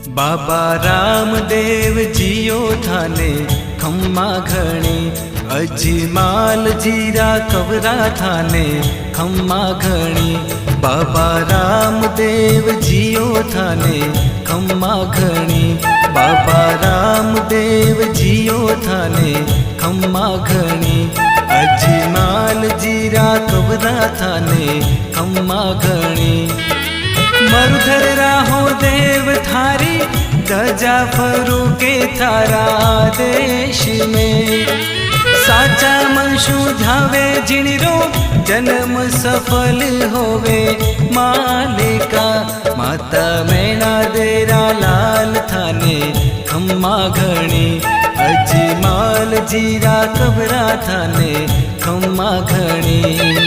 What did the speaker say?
बाबा रामदेव जियो थाने खम्मा घणी, अजमाल जीरा कवरा थाने खम्मा घणी। बाबा रामदेव जियो थाने खम्मा घणी, बाबा रामदेव जियो थाने खम्मा घणी। अजमाल जीरा कवरा थाने खम्मा घणी। मरुधर राहो देव थारी, गजा फरू के थारा देश में। साचा मनशु ध्यावे जिणरो, जन्म सफल होवे मालिका। माता मैना देरा लाल थाने खम्मा घणी, अजमाल जीरा कबरा थाने खम्मा घणी।